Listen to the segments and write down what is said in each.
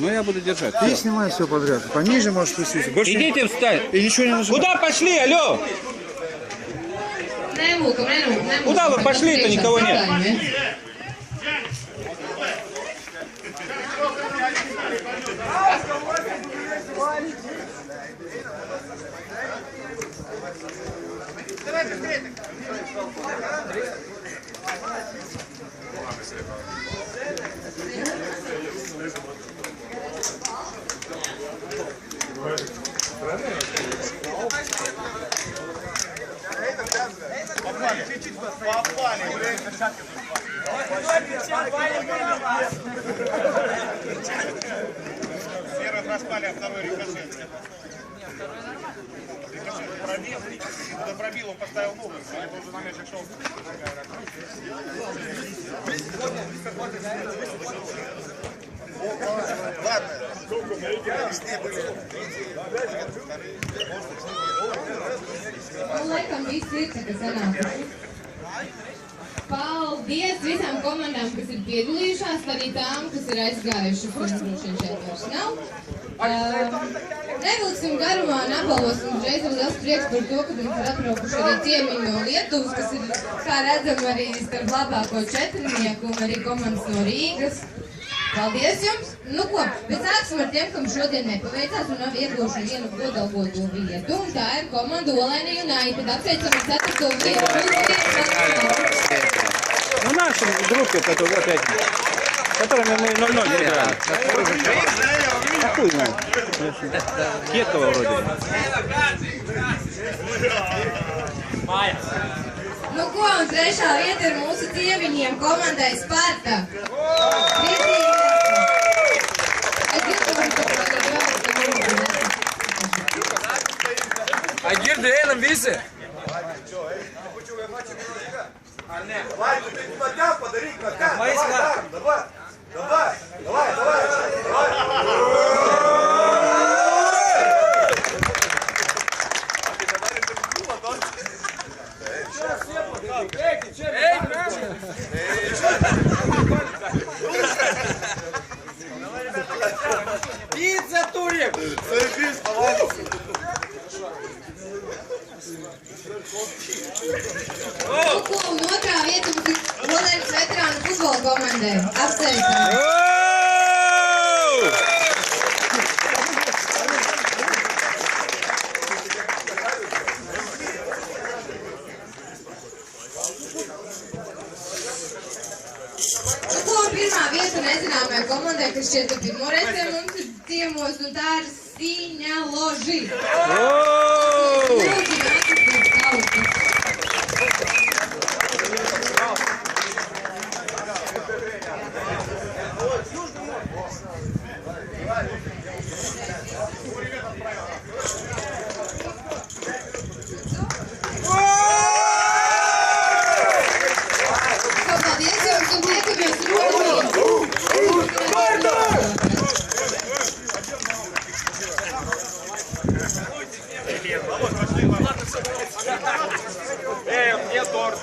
Ну я буду держать. Ты снимай все подряд. Пониже можешь спуститься. Больше Идите встать. и ничего не нажимай. Куда пошли, алло? Куда вы пошли-то, никого нет? Первый проспали, а второй рикошет. Пробил, куда пробил, он поставил ногу, это уже на мячик шел. Ладно. Laikam viss ir, kas sanākuši. Paldies visām komandām, kas ir piedalījušās, arī tām, kas ir aizgājuši. Kurš šeit vairs nav. Nevilksim garumā, neapbalvosim uzreiz liels prieks par to, ka mums ir atbraukuši arī ciemiņi no Lietuvas, kas ir, kā redzam, arī starp labāko četrnieku un arī komandas no Rīgas. Paldies jums! Nu ko, bet sāksim ar tiem, kam šodien nepaveicās un nav ieguvuši vienu godalgoto vietu. Un tā ir komanda Olaini United. Tad apsveicam ar 4. vietu. Ну наши группе, которые вот эти, которыми мы 0-0 играли. Какую ну? Кекова вроде. Nu ko, un trešā vieta ir mūsu ciemiņiem komandai Sparta. А girdi einam visi? Давай, ты ногтям подари, ногтям. Давай, давай. Пицца, Турик! Nu ko, un otrā vieta mums ir Olainas veterānu futbola komandai. Apsveicam! Nu ko, pirmā vieta nezināmajai komandai, kas šķiet ar pirmo reizi pie mums ir ciemos, un tā ir Sīņa Loži. Lūdzu, nāciet pēc kautas. Paldies jums un tiekamies rudī! Где торт?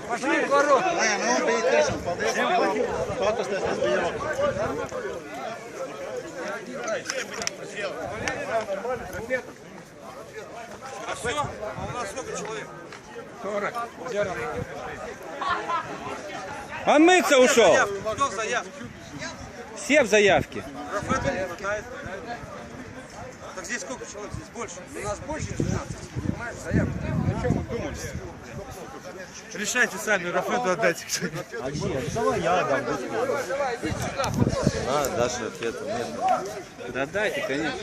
Пошли в ворот! А все? А у нас сколько человек? 40. Он мыться ушел. Кто в заявке? Все в заявке. Рафаэль не хватает. Так здесь сколько человек? Здесь больше. У нас больше 12. Понимаешь, заявка. О чем мы думали? Решайте сами, Рафаэлю отдайте кто-нибудь. А где? Давай я отдам. Даша, это нет. Да дайте, конечно.